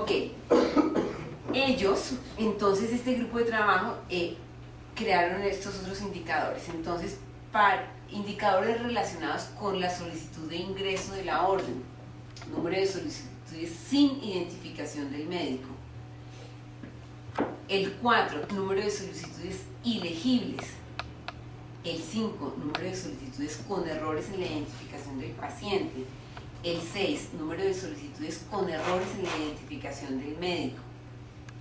Ok, ellos, entonces este grupo de trabajo crearon estos otros indicadores. Entonces, indicadores relacionados con la solicitud de ingreso de la orden, número de solicitudes sin identificación del médico. El 4, número de solicitudes ilegibles. El 5, número de solicitudes con errores en la identificación del paciente. El 6, número de solicitudes con errores en la identificación del médico.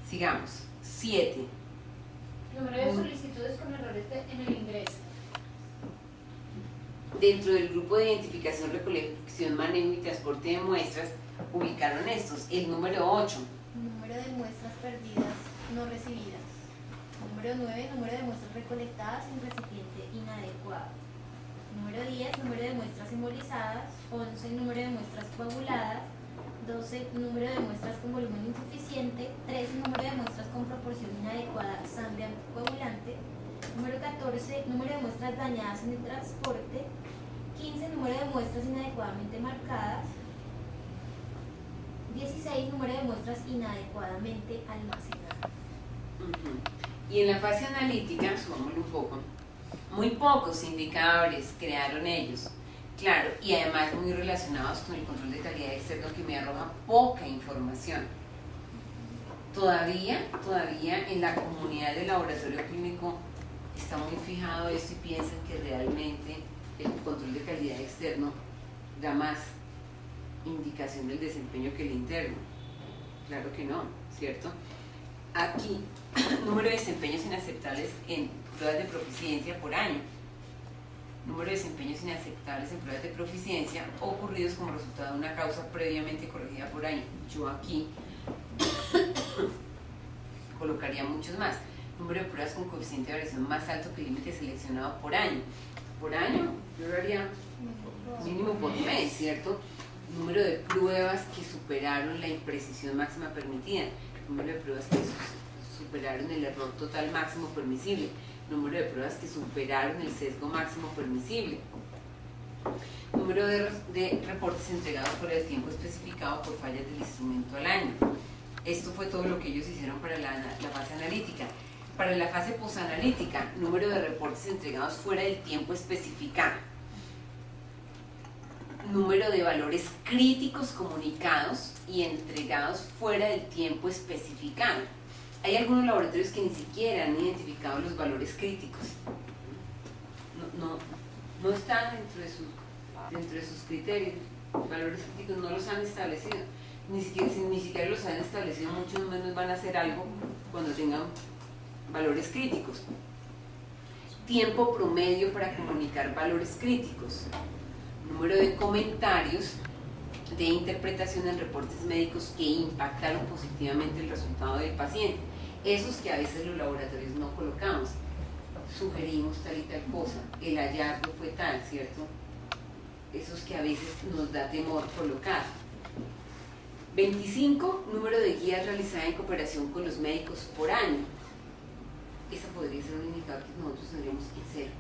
Sigamos. 7. Número de solicitudes con errores en el ingreso. Dentro del grupo de identificación, recolección, manejo y transporte de muestras, ubicaron estos. El número 8. Número de muestras perdidas no recibidas. Número 9, número de muestras recolectadas en recipiente inadecuado. Número 10, número de muestras embolizadas. 11, número de muestras coaguladas. 12, número de muestras con volumen insuficiente. 13, número de muestras con proporción inadecuada sangre anticoagulante. Número 14, número de muestras dañadas en el transporte. 15, número de muestras inadecuadamente marcadas. 16, número de muestras inadecuadamente almacenadas. Y en la fase analítica, subámosle un poco, muy pocos indicadores crearon ellos, claro, y además muy relacionados con el control de calidad externo, que me arroja poca información. Todavía en la comunidad del laboratorio clínico está muy fijado esto y piensan que realmente el control de calidad externo da más indicación del desempeño que el interno. Claro que no, ¿cierto? Aquí, número de desempeños inaceptables en pruebas de proficiencia por año. Número de desempeños inaceptables en pruebas de proficiencia ocurridos como resultado de una causa previamente corregida por año. Yo aquí colocaría muchos más. Número de pruebas con coeficiente de variación más alto que el límite seleccionado por año. Por año, yo lo haría mínimo por mes, ¿cierto? Número de pruebas que superaron la imprecisión máxima permitida. Número de pruebas que superaron el error total máximo permisible. Número de pruebas que superaron el sesgo máximo permisible. Número de reportes entregados por el tiempo especificado por fallas del instrumento al año. Esto fue todo lo que ellos hicieron para la fase analítica. Para la fase posanalítica, número de reportes entregados fuera del tiempo especificado. Número de valores críticos comunicados y entregados fuera del tiempo especificado. Hay algunos laboratorios que ni siquiera han identificado los valores críticos. No están dentro de sus criterios. Los valores críticos no los han establecido. Ni siquiera los han establecido, muchos menos van a hacer algo cuando tengan valores críticos. Tiempo promedio para comunicar valores críticos. Número de comentarios de interpretación en reportes médicos que impactaron positivamente el resultado del paciente. Esos que a veces los laboratorios no colocamos. Sugerimos tal y tal cosa, el hallazgo fue tal, ¿cierto? Esos que a veces nos da temor colocar. 25, número de guías realizadas en cooperación con los médicos por año. Esa podría ser un indicador que nosotros tendríamos que hacer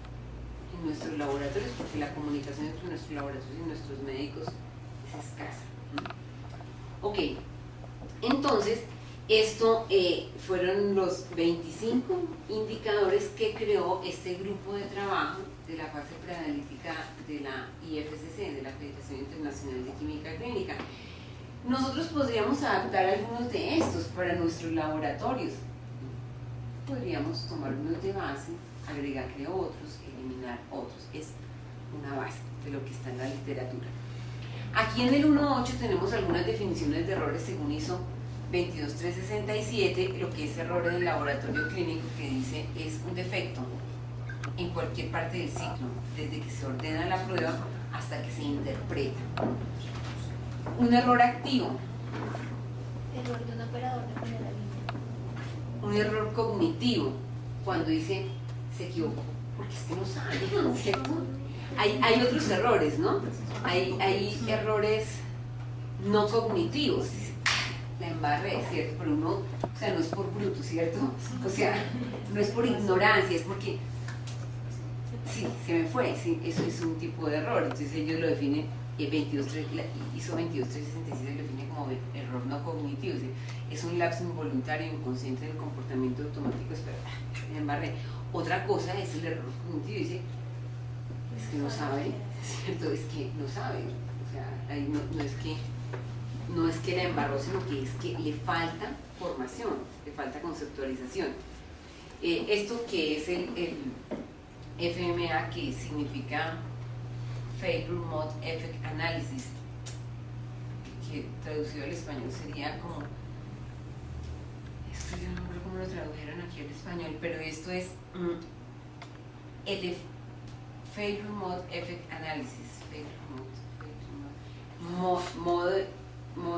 en nuestros laboratorios, porque la comunicación entre nuestros laboratorios y nuestros médicos es escasa. Ok, entonces esto fueron los 25 indicadores que creó este grupo de trabajo de la fase preanalítica de la IFCC, de la Federación Internacional de Química Clínica. Nosotros podríamos adaptar algunos de estos para nuestros laboratorios. Podríamos tomar unos de base, agregarle otros, eliminar otros. Es una base de lo que está en la literatura. Aquí en el 1.8 tenemos algunas definiciones de errores según ISO 22367, lo que es error en el laboratorio clínico, que dice es un defecto en cualquier parte del ciclo, desde que se ordena la prueba hasta que se interpreta. Un error activo. Error de un operador de primera línea. Un error cognitivo, cuando dice se equivocó, porque es que no sabe, ¿cierto? Hay otros errores, ¿no? Hay errores no cognitivos. La embarré, ¿cierto? Pero uno, o sea, no es por bruto, ¿cierto? O sea, no es por ignorancia, es porque sí, se me fue, sí, eso es un tipo de error. Entonces ellos lo definen, ISO 22367 lo define como como error no cognitivo, es un lapso involuntario inconsciente del comportamiento automático, me embarré. Otra cosa es el error cognitivo, dice, es que no sabe, ¿cierto? Es que no sabe, o sea, ahí no es que la embarró, sino que es que le falta formación, le falta conceptualización. Esto que es el FMA, que significa Failure Mode Effect Analysis, que traducido al español sería como, esto yo no recuerdo cómo lo tradujeron aquí al español, pero esto es el Failure Mode Effect Analysis, modo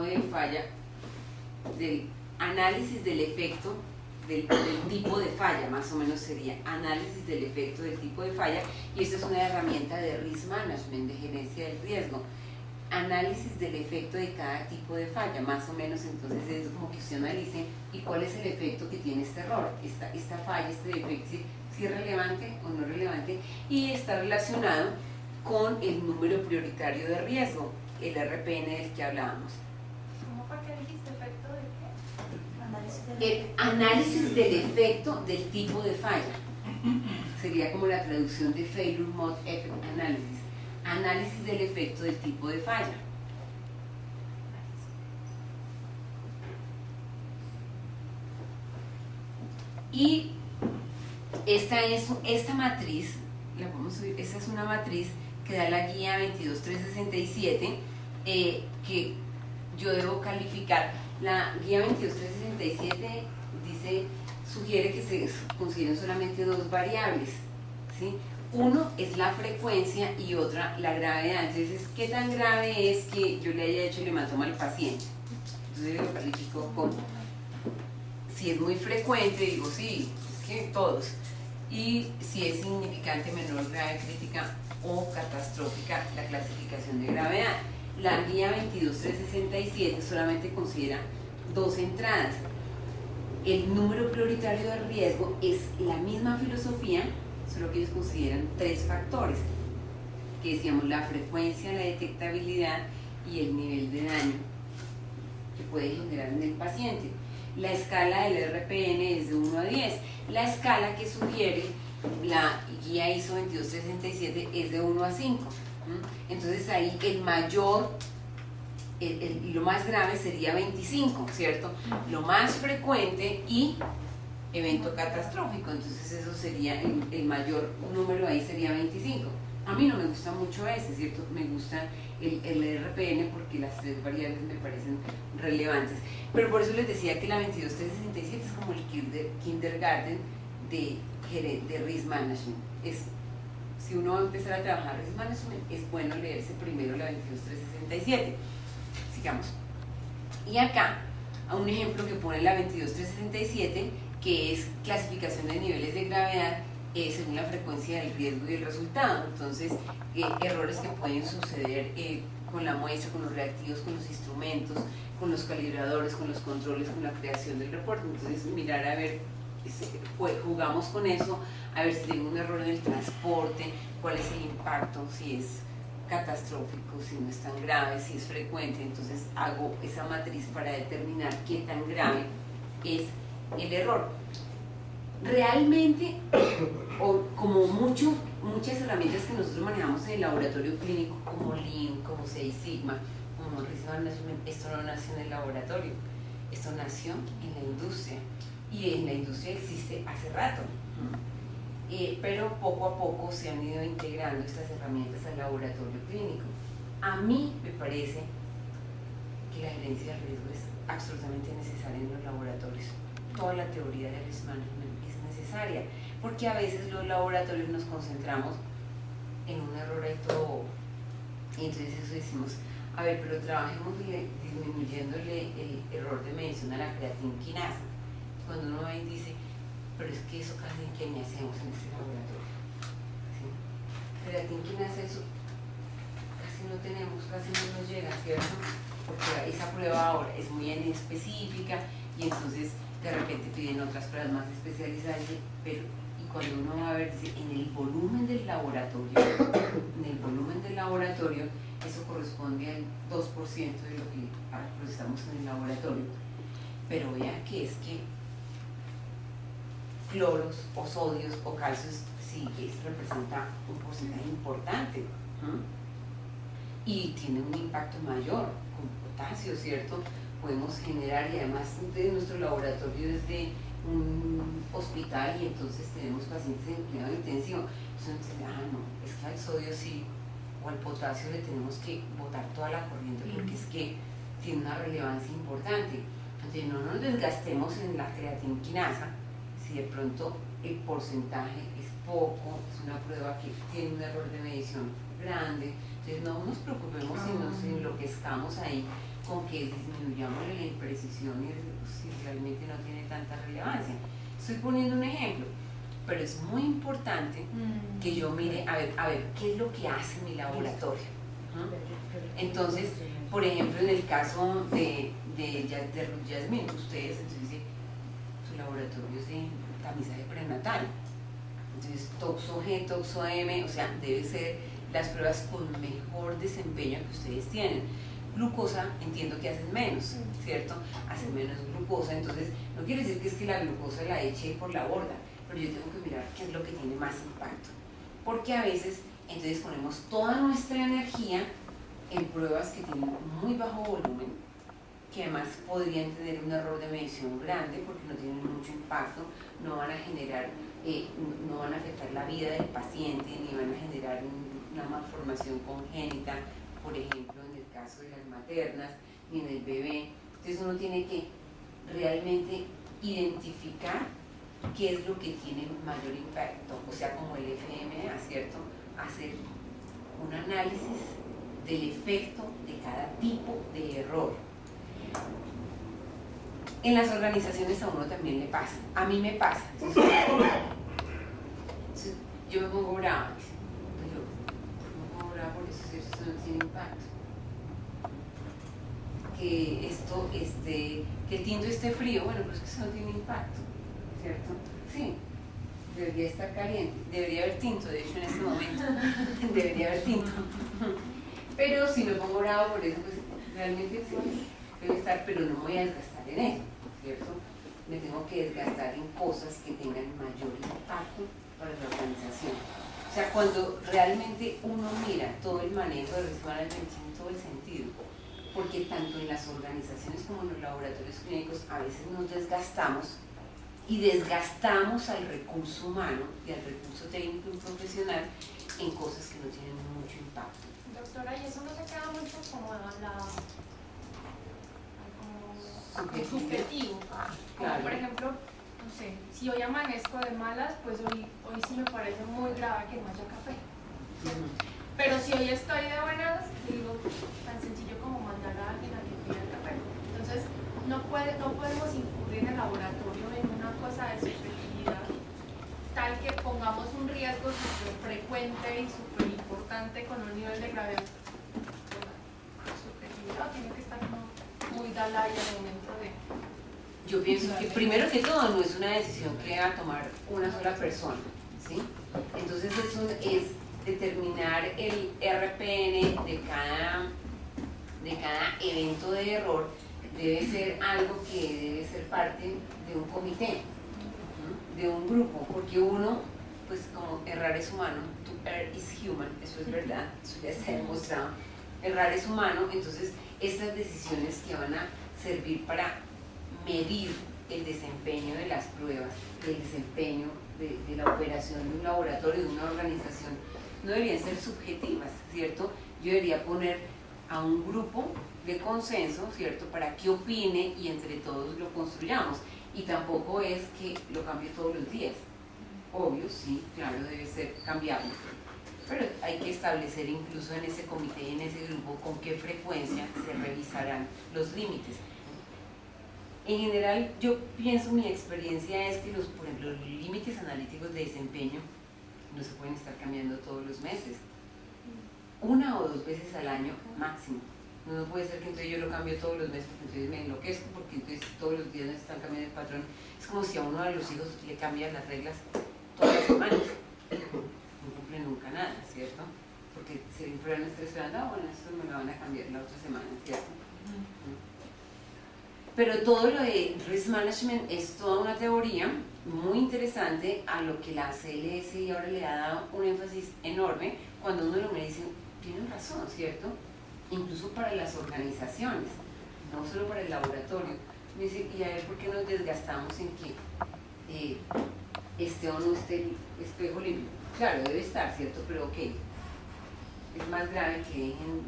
de falla, del análisis del efecto del tipo de falla, más o menos sería análisis del efecto del tipo de falla, y esta es una herramienta de risk management, de gerencia del riesgo. Análisis del efecto de cada tipo de falla, más o menos. Entonces es como que usted analice y cuál es el efecto que tiene este error, esta falla, este defecto, si es relevante o no relevante, y está relacionado con el número prioritario de riesgo, el RPN del que hablábamos. ¿Cómo fue que dijiste efecto de Análisis El análisis del efecto del tipo de falla sería como la traducción de Failure Mode Effect Analysis. Análisis del efecto del tipo de falla. Y esta matriz, la vamos a subir, esta es una matriz que da la guía 22367, que yo debo calificar. La guía 22367 sugiere que se consideren solamente dos variables, ¿sí? Uno es la frecuencia y otra la gravedad. Entonces, ¿qué tan grave es que yo le haya hecho el hematoma al paciente? Entonces lo califico con, si es muy frecuente, digo sí, es que todos. Y si es significante, menor, grave, crítica o catastrófica, la clasificación de gravedad. La guía 22367 solamente considera dos entradas. El número prioritario de riesgo es la misma filosofía, solo que ellos consideran tres factores, que decíamos la frecuencia, la detectabilidad y el nivel de daño que puede generar en el paciente. La escala del RPN es de 1 a 10. La escala que sugiere la guía ISO 22367 es de 1 a 5. Entonces ahí el mayor y lo más grave sería 25, ¿cierto? Lo más frecuente y evento catastrófico, entonces eso sería el mayor número, ahí sería 25. A mí no me gusta mucho ese, ¿cierto? Me gusta el RPN porque las tres variables me parecen relevantes. Pero por eso les decía que la 22367 es como el kindergarten de risk management. Si uno va a empezar a trabajar risk management, es bueno leerse primero la 22367. Sigamos. Y acá, a un ejemplo que pone la 22367, que es clasificación de niveles de gravedad según la frecuencia del riesgo y el resultado. Entonces, errores que pueden suceder con la muestra, con los reactivos, con los instrumentos, con los calibradores, con los controles, con la creación del reporte. Entonces, mirar a ver, jugamos con eso, a ver si tengo un error en el transporte, cuál es el impacto, si es catastrófico, si no es tan grave, si es frecuente. Entonces hago esa matriz para determinar qué tan grave es el error. Realmente, como muchas herramientas que nosotros manejamos en el laboratorio clínico, como Lean, como Six Sigma, como Risk Management, esto no nació en el laboratorio, esto nació en la industria, y en la industria existe hace rato. Pero poco a poco se han ido integrando estas herramientas al laboratorio clínico. A mí me parece que la gerencia de riesgo es absolutamente necesaria en los laboratorios. Toda la teoría del risk management es necesaria, porque a veces los laboratorios nos concentramos en un error y todo, y entonces eso decimos, a ver, pero trabajemos disminuyéndole el error de medición a la creatinquinasa. Cuando uno ve y dice, pero es que eso casi que ni hacemos en este laboratorio, ¿sí? Creatinquinasa, eso casi no tenemos, casi no nos llega, ¿cierto? Porque esa prueba ahora es muy específica y entonces de repente piden otras pruebas más especializadas, pero ¿y cuando uno va a ver, dice, en el volumen del laboratorio, eso corresponde al 2% de lo que procesamos en el laboratorio. Pero vea que es que cloros o sodios o calcios sí representa un porcentaje importante, y tiene un impacto mayor. Con potasio, ¿cierto? Podemos generar, y además de nuestro laboratorio es de un hospital y entonces tenemos pacientes en cuidado intensivo. Entonces, no, es que al sodio sí o al potasio le tenemos que botar toda la corriente porque es que tiene una relevancia importante. Entonces no nos desgastemos en la creatinquinasa si de pronto el porcentaje es poco, es una prueba que tiene un error de medición grande. Entonces no nos preocupemos si nos enloquezcamos ahí con que disminuyamos la imprecisión y si realmente no tiene tanta relevancia. Estoy poniendo un ejemplo, pero es muy importante que yo mire, a ver, ¿qué es lo que hace mi laboratorio? Entonces, por ejemplo, en el caso de Ruth Yasmin, ustedes, entonces dice, su laboratorio es de tamizaje prenatal. Entonces, toxo G, toxo M, o sea, debe ser las pruebas con mejor desempeño que ustedes tienen. Glucosa, entiendo que hacen menos, ¿cierto? Hacen menos glucosa, entonces no quiere decir que es que la glucosa la eche por la borda, pero yo tengo que mirar qué es lo que tiene más impacto. Porque a veces, entonces ponemos toda nuestra energía en pruebas que tienen muy bajo volumen, que además podrían tener un error de medición grande porque no tienen mucho impacto, no van a generar, no van a afectar la vida del paciente, ni van a generar una malformación congénita, por ejemplo, en el caso de las maternas, ni en el bebé. Entonces uno tiene que realmente identificar qué es lo que tiene mayor impacto, o sea, como el FMA, ¿cierto? Hacer un análisis del efecto de cada tipo de error. En las organizaciones a uno también le pasa, a mí me pasa. Entonces, yo me pongo brava, por eso esto no tiene impacto. Que esto, que el tinto esté frío, bueno, pues que eso no tiene impacto, ¿cierto? Sí, debería estar caliente, debería haber tinto, de hecho en este momento, debería haber tinto. Pero si me pongo bravo por eso, pues realmente sí, debe estar, pero no me voy a desgastar en eso, ¿cierto? Me tengo que desgastar en cosas que tengan mayor impacto para la organización. O sea, cuando realmente uno mira todo el manejo de risk management tiene todo el sentido, porque tanto en las organizaciones como en los laboratorios clínicos a veces nos desgastamos y desgastamos al recurso humano y al recurso técnico y profesional en cosas que no tienen mucho impacto. Doctora, ¿y eso no se queda mucho como subjetivo? Como por ejemplo, no sé, si hoy amanezco de malas, pues hoy sí me parece muy grave que no haya café. Pero si hoy estoy de buenas, digo, tan sencillo como mandar a alguien a que pida el café. Entonces, no podemos incurrir en el laboratorio en una cosa de subjetividad tal que pongamos un riesgo súper frecuente y súper importante con un nivel de gravedad. Subjetividad tiene que estar muy dada ahí al momento de... Yo pienso que primero que todo no es una decisión que va a tomar una sola persona, ¿sí? Entonces eso es determinar el RPN de cada evento de error, debe ser algo que debe ser parte de un comité, de un grupo, porque uno, pues como errar es humano, to err is human, eso es verdad, eso ya está demostrado, errar es humano, entonces estas decisiones que van a servir para medir el desempeño de las pruebas, el desempeño de la operación de un laboratorio, de una organización, no deberían ser subjetivas, ¿cierto? Yo debería poner a un grupo de consenso, ¿cierto? Para que opine y entre todos lo construyamos. Y tampoco es que lo cambie todos los días. Obvio, sí, claro, debe ser cambiable. Pero hay que establecer incluso en ese comité y en ese grupo con qué frecuencia se revisarán los límites. En general, yo pienso, mi experiencia es que por ejemplo, los límites analíticos de desempeño no se pueden estar cambiando todos los meses. 1 o 2 veces al año máximo. No puede ser que entonces yo lo cambio todos los meses, porque entonces me enloquezco, porque entonces todos los días me están cambiando el patrón. Es como si a uno de los hijos le cambian las reglas todas las 2 semanas. No cumple nunca nada, ¿cierto? Porque si el problema está esperando, bueno, esto me lo van a cambiar la otra semana, ¿cierto? Pero todo lo de risk management es toda una teoría muy interesante a lo que la CLS y ahora le ha dado un énfasis enorme cuando uno lo me dice, tienen razón, ¿cierto? Incluso para las organizaciones, no solo para el laboratorio. Me dice, y a ver por qué nos desgastamos en que esté o no esté el espejo limpio. Claro, debe estar, ¿cierto? Pero ok, es más grave que dejen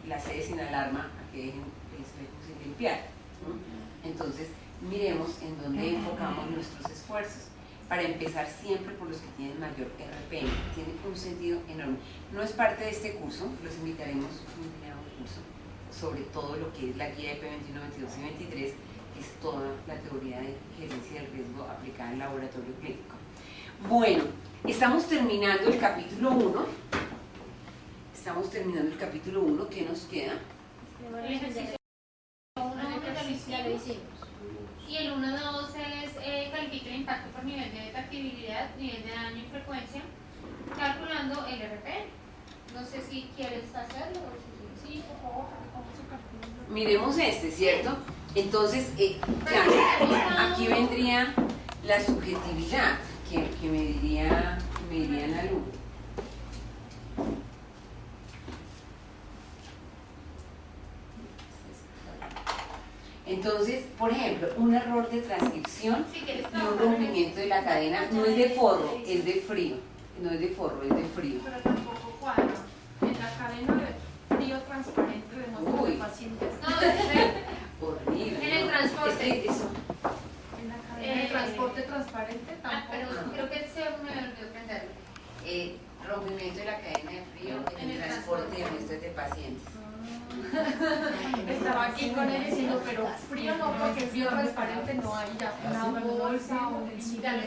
la sede sin alarma a que dejen el espejo sin limpiar, ¿no? Entonces, miremos en dónde enfocamos nuestros esfuerzos. Para empezar siempre por los que tienen mayor RPM, tiene un sentido enorme. No es parte de este curso, los invitaremos a un curso sobre todo lo que es la guía EP 21, 22 y 23, que es toda la teoría de gerencia del riesgo aplicada en laboratorio clínico. Bueno, estamos terminando el capítulo 1. ¿Qué nos queda? El ejercicio 1 ya lo hicimos. Y el 1.2 es califica el impacto por nivel de detectabilidad, nivel de daño y frecuencia, calculando el RPM. No sé si quieres hacerlo o si Sí, por favor, ¿cómo se calcula? Miremos este, ¿cierto? Entonces, claro, aquí vendría la subjetividad que me dirían alumnos. Entonces, por ejemplo, un error de transcripción y un rompimiento de la cadena no es de forro, es de frío. No es de forro, es de frío. Pero tampoco cuadra. En la cadena de frío transparente de nuestros Uy. pacientes. no, es Horrible. En el ¿no? transporte. Es que eso, En la cadena de transporte transparente tampoco. pero creo que se me olvidó prenderlo. rompimiento de la cadena de frío en el transporte de muestras de pacientes. Estaba aquí con él diciendo, pero frío no, porque frío transparente no hay ya. Una bolsa o un cigarro.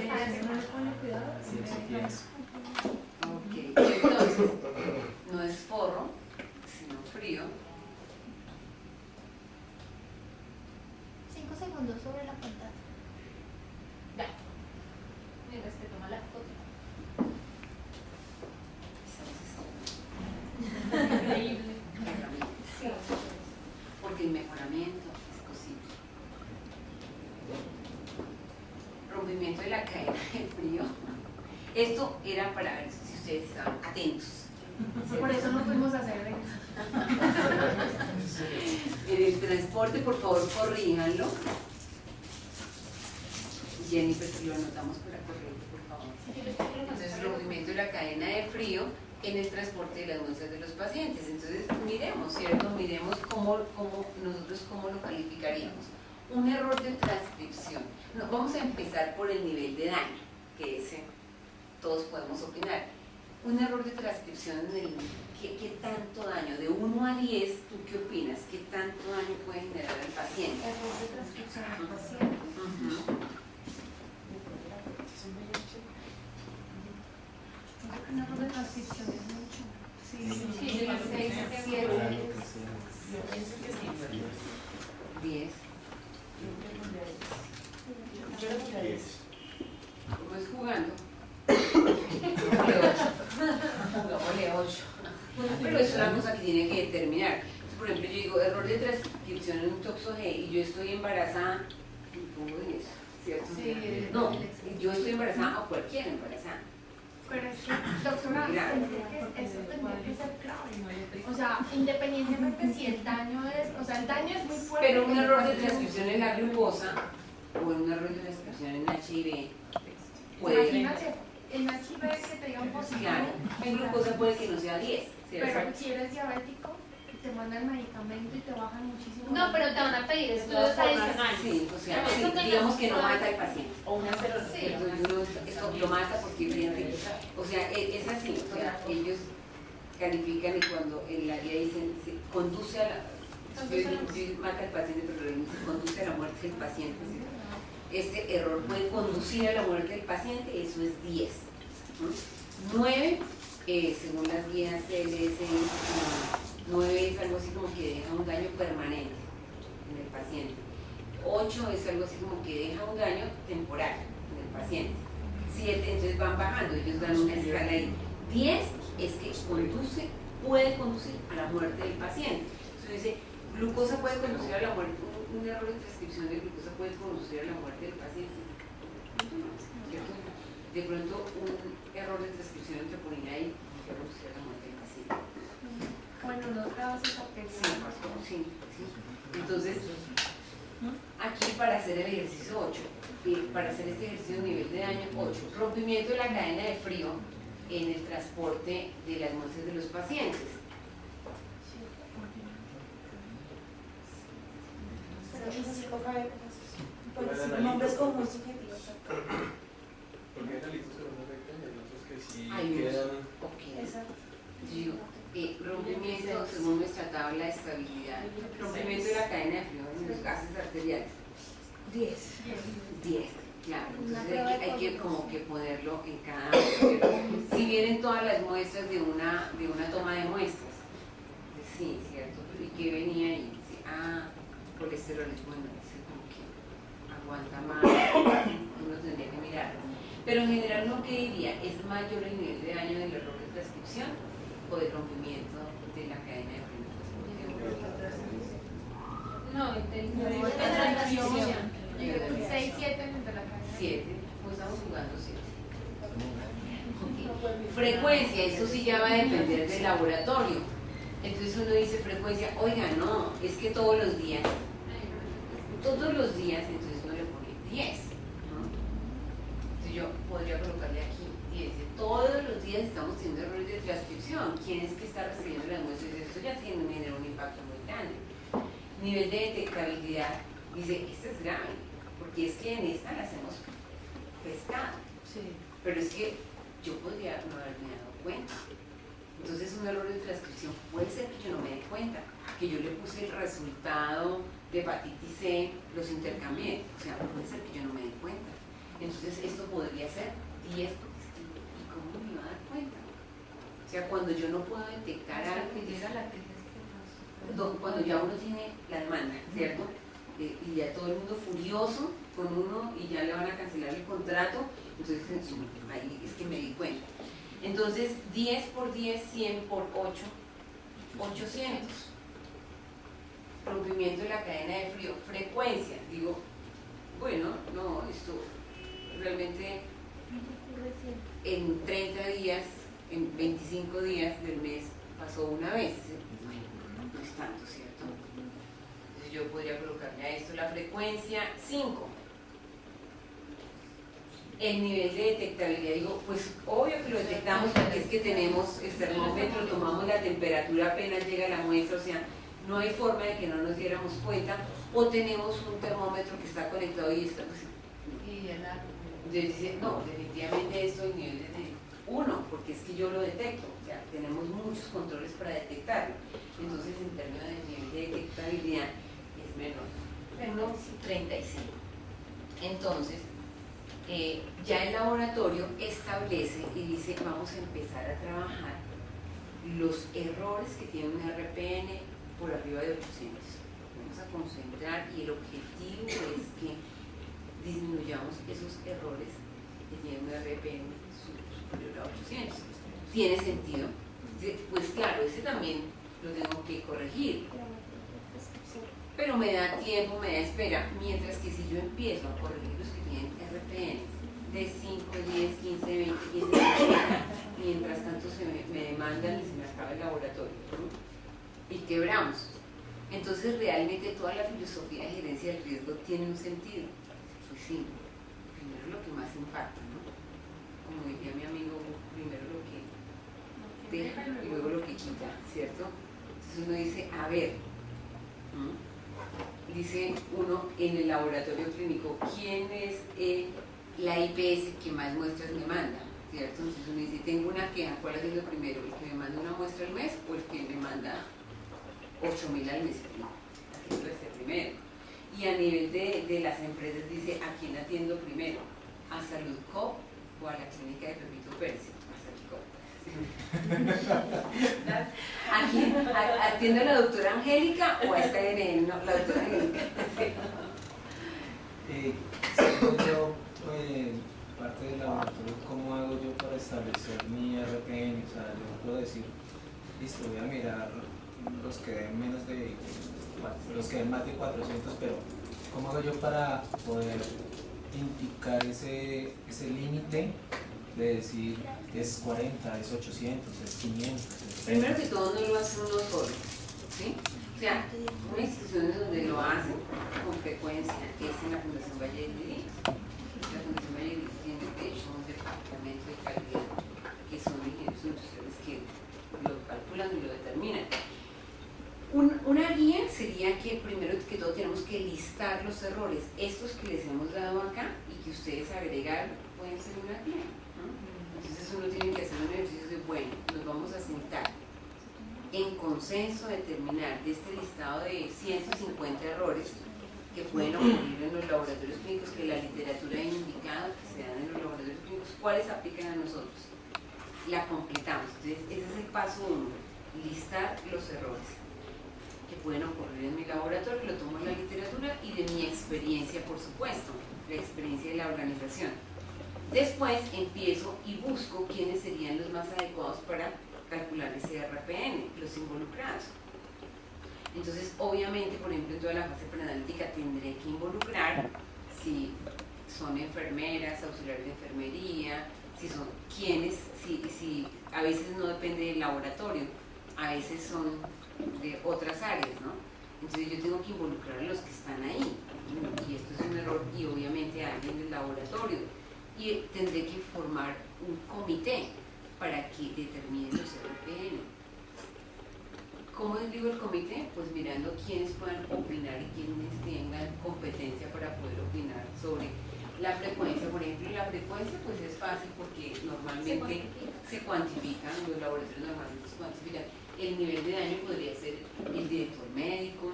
Ok, entonces, no es forro, sino frío. 5 segundos sobre la pantalla. Ya. Mientras te toma la foto. Increíble. Sí. Porque el mejoramiento es posible. Rompimiento de la cadena de frío. Esto era para ver si ustedes estaban atentos. Por eso no fuimos a hacer En el transporte, por favor, corríjanlo. Jennifer, si lo anotamos para corregirlo, por favor. Entonces, rompimiento de la cadena de frío en el transporte de las muestras de los pacientes. Entonces, miremos, ¿cierto? Miremos nosotros cómo lo calificaríamos. Un error de transcripción. No, vamos a empezar por el nivel de daño, que ese todos podemos opinar. Un error de transcripción en el ¿qué tanto daño? De 1 a 10, ¿tú qué opinas? ¿Qué tanto daño puede generar al paciente? error de transcripción al paciente. Un error de transcripción es mucho. Sí, Sí, el 6, 7. 10. ¿Cómo es jugando? Pongámosle 8. Pero es una cosa que tiene que determinar. Por ejemplo, yo digo error de transcripción en un toxo G y yo estoy embarazada, ¿cómo es eso? ¿Cierto? Sí, No, yo estoy embarazada o cualquiera embarazada. Pero es que, doctora, Grave. eso tendría que ser clave. O sea, independientemente si el daño es, o sea, el daño es muy fuerte. Pero un error de transcripción en la glucosa o un error de transcripción en HIV puede. Imagínate, en HIV que te digan positivo. Claro, en glucosa puede que no sea 10. Pero si eres diabético, te mandan medicamento y te bajan muchísimo. No, pero te van a pedir estudios adicionales. Sí, o sea, Eso sí, digamos que no mata al paciente. O una serotonina. Esto lo mata porque o sea, es así, o sea, ellos califican y cuando en la guía dicen conduce a la mata al paciente, pero conduce a la muerte del paciente. ¿Sí? Este error puede conducir a la muerte del paciente, eso es 10. 9, según las guías CLS, 9 es algo así como que deja un daño permanente en el paciente. 8 es algo así como que deja un daño temporal en el paciente. 7, entonces van bajando, ellos dan una escala ahí. 10 es que puede conducir a la muerte del paciente. Entonces dice, glucosa puede conducir a la muerte, un error de transcripción de glucosa puede conducir a la muerte del paciente. ¿Cierto? De pronto un error de transcripción de troponina ahí puede conducir a la muerte del paciente. Bueno, no grabas esa Sí. Entonces, aquí para hacer el ejercicio 8, para hacer este ejercicio de nivel de daño 8, rompimiento de la cadena de frío en el transporte de las muestras de los pacientes. Nombres como muy subjetivos. Porque hay delitos que no afectan y hay otros que sí Hay quedan. Exacto. Digo, rompimiento, según nuestra tabla de estabilidad, rompimiento de la cadena de frío en los gases arteriales. 10, claro. Entonces hay que como que ponerlo en cada. Si vienen todas las muestras de una toma de muestras, sí, cierto. ¿Y qué venía ahí? Sí, colesterol es bueno, ese como que aguanta más, uno tendría que mirarlo. Pero en general, ¿no? ¿Qué diría? ¿Es mayor el nivel de daño del error de transcripción o del rompimiento de la cadena de frío? No, el No, de es la transcripción. 6, 7 de la cadena. 7, pues estamos jugando 7. Frecuencia, eso sí ya va a depender del laboratorio. Entonces uno dice frecuencia, oiga, no, es que todos los días, entonces uno le pone 10. ¿No? Entonces yo podría colocarle aquí 10. Todos los días estamos teniendo errores de transcripción. ¿Quién es que está recibiendo las muestras? Esto ya genera un impacto muy grande. Nivel de detectabilidad, dice, esta es grave, porque es que en esta la hacemos pescado. Sí. Pero es que yo podría no haberme dado cuenta. Entonces un error de transcripción puede ser que yo no me dé cuenta, que yo le puse el resultado de hepatitis C, los intercambié, o sea, puede ser que yo no me dé cuenta. Entonces esto podría ser 10, porque es que, ¿y cómo me iba a dar cuenta? O sea, cuando yo no puedo detectar algo, cuando ya uno tiene la demanda, ¿cierto? Y ya todo el mundo furioso con uno y ya le van a cancelar el contrato, entonces ahí es que me di cuenta. Entonces 10 por 10, 100 por 8, 800. Rompimiento de la cadena de frío. Frecuencia, digo, bueno, no, esto realmente en 30 días, en 25 días del mes pasó una vez. Bueno, no es tanto, ¿cierto? Entonces yo podría colocarle a esto la frecuencia 5. El nivel de detectabilidad, digo, pues obvio que lo detectamos porque es que tenemos el termómetro, tomamos la temperatura apenas llega la muestra, o sea, no hay forma de que no nos diéramos cuenta, o tenemos un termómetro que está conectado y está, pues, entonces dice, no, definitivamente esto el nivel es de 1, porque es que yo lo detecto, o sea, tenemos muchos controles para detectarlo, entonces en términos de nivel de detectabilidad es menor, 1,35. Entonces, ya el laboratorio establece y dice, vamos a empezar a trabajar los errores que tiene un RPN por arriba de 800. Vamos a concentrar y el objetivo es que disminuyamos esos errores que tiene un RPN superior a 800. ¿Tiene sentido? Pues claro, ese también lo tengo que corregir. Pero me da tiempo, me da espera, mientras que si yo empiezo a corregir los que tienen RPN de 5, 10, 15, 20, 15, 30, mientras tanto me demandan y se me acaba el laboratorio, ¿no? Y quebramos. Entonces realmente toda la filosofía de gerencia del riesgo tiene un sentido. Pues sí, primero lo que más impacta, ¿no? Como diría mi amigo, primero lo que deja y luego lo que quita, ¿cierto? Entonces uno dice, a ver, dice uno en el laboratorio clínico, ¿quién es la IPS que más muestras me manda? ¿Cierto? Entonces uno dice, tengo una queja, ¿cuál es lo primero? ¿El que me manda una muestra al mes o el que me manda 8.000 al mes? Aquí puede ser primero. Y a nivel de las empresas dice, ¿a quién atiendo primero? ¿A Salud Co o a la clínica de Pepito Pérez? ¿A quién? ¿Atiendo a la doctora Angélica o a esta NN? No, la doctora Angélica. Según yo, parte del laboratorio, ¿cómo hago yo para establecer mi RPN? O sea, yo puedo decir, listo, voy a mirar los que den menos de, los que den más de 400, pero ¿cómo hago yo para poder indicar ese límite de decir es 40, es 800, es 500? Es Primero que todo, no lo hace uno solo, ¿sí? O sea, una institución donde lo hacen con frecuencia es en la Fundación Valle del Iris. La Fundación Valle del Iris tiene, de hecho, un departamento de calidad que son ingenieros industriales que lo calculan y lo determinan. Una guía sería que primero que todo tenemos que listar los errores, estos que les hemos dado acá y que ustedes agregaron pueden ser una guía, ¿no? Entonces uno tiene que hacer un ejercicio de, bueno, nos vamos a sentar en consenso determinar de este listado de 150 errores que pueden ocurrir en los laboratorios clínicos, que la literatura ha indicado que se dan en los laboratorios clínicos, cuáles aplican a nosotros. La completamos. Entonces ese es el paso 1, listar los errores que pueden ocurrir en mi laboratorio, lo tomo en la literatura y de mi experiencia, por supuesto, la experiencia de la organización. Después empiezo y busco quiénes serían los más adecuados para calcular ese RPN, los involucrados. Entonces, obviamente, por ejemplo, en toda la fase preanalítica tendré que involucrar si son enfermeras, auxiliares de enfermería, si son quienes, si a veces no depende del laboratorio, a veces son de otras áreas, ¿no? Entonces yo tengo que involucrar a los que están ahí, y esto es un error, y obviamente a alguien del laboratorio, y tendré que formar un comité para que determine los RPN. ¿Cómo digo el comité? Pues mirando quiénes puedan opinar y quiénes tengan competencia para poder opinar sobre la frecuencia. Por ejemplo, la frecuencia pues es fácil porque normalmente se cuantifican, los laboratorios normalmente se cuantifican. El nivel de daño podría ser el director médico,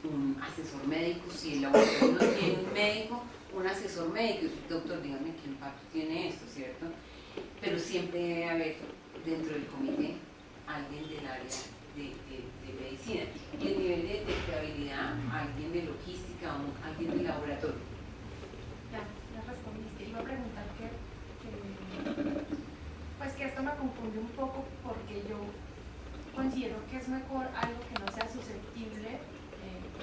un asesor médico, si el laboratorio no tiene un médico, un asesor médico, doctor, dígame qué impacto tiene esto, ¿cierto? Pero siempre debe haber dentro del comité alguien del área de medicina. Y el nivel de detectabilidad, alguien de logística o alguien del laboratorio. Ya respondiste. Iba a preguntar pues que esto me confunde un poco porque yo considero que es mejor algo que no sea susceptible,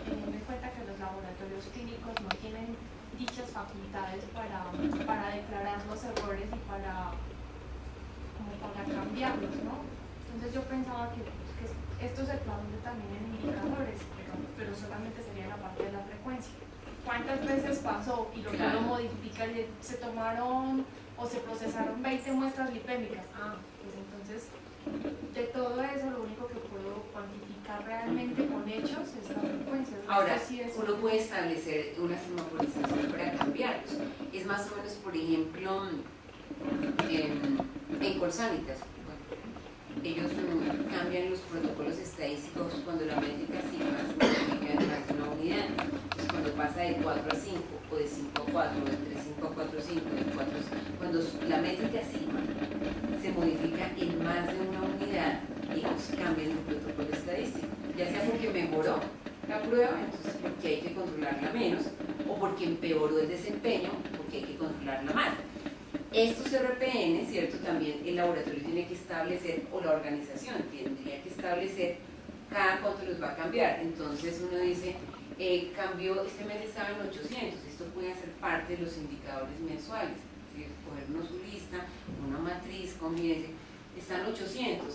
teniendo en cuenta que los laboratorios clínicos no tienen dichas facultades para declarar los errores y para cambiarlos, ¿no? Entonces yo pensaba que esto se traduce también en indicadores, pero solamente sería la parte de la frecuencia. ¿Cuántas veces pasó y lo puedo modificar? Se tomaron o se procesaron 20 muestras lipémicas. Pues entonces de todo eso lo único que puedo cuantificar realmente con hechos es la frecuencia. Ahora, uno puede establecer una semaforización para cambiarlos. Es más o menos, por ejemplo, en Colsanitas. Ellos cambian los protocolos estadísticos cuando la métrica sigma se modifica en más de una unidad. Entonces, cuando pasa de 4 a 5, o de 5 a 4, o de 5 a 4 a 5, de 4 a 5, cuando la métrica sigma se modifica en más de una unidad, ellos cambian el protocolo estadístico, ya sea porque mejoró la prueba, entonces porque hay que controlarla menos, o porque empeoró el desempeño, porque hay que controlarla más. Estos RPN, ¿cierto? También el laboratorio tiene que establecer, o la organización tendría que establecer cada cuánto los va a cambiar. Entonces uno dice, cambió, este mes estaba en 800, esto puede hacer parte de los indicadores mensuales, ¿sí? Cogernos su lista, una matriz, combínense, están 800,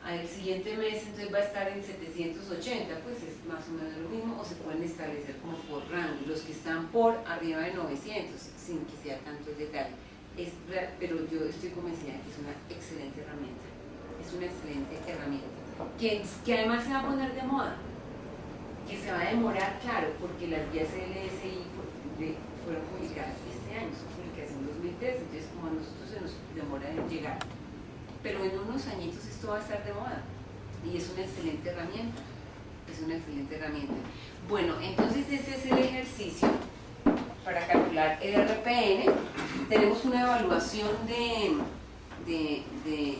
al siguiente mes entonces va a estar en 780, pues es más o menos lo mismo, o se pueden establecer como por rango, los que están por arriba de 900, sin que sea tanto el detalle. Pero yo estoy convencida que es una excelente herramienta, que además se va a poner de moda, que se va a demorar, claro, porque las guías LSI fueron publicadas este año, son publicadas en 2013, entonces como a nosotros se nos demora en llegar, pero en unos añitos esto va a estar de moda y es una excelente herramienta, Bueno, entonces ese es el ejercicio para calcular el RPN. Tenemos una evaluación de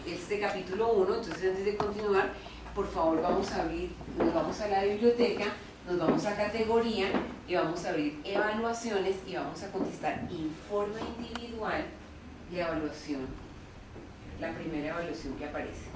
este capítulo 1, entonces antes de continuar, por favor nos vamos a la biblioteca, Nos vamos a categoría y vamos a abrir evaluaciones y vamos a contestar informe individual y evaluación, la primera evaluación que aparece.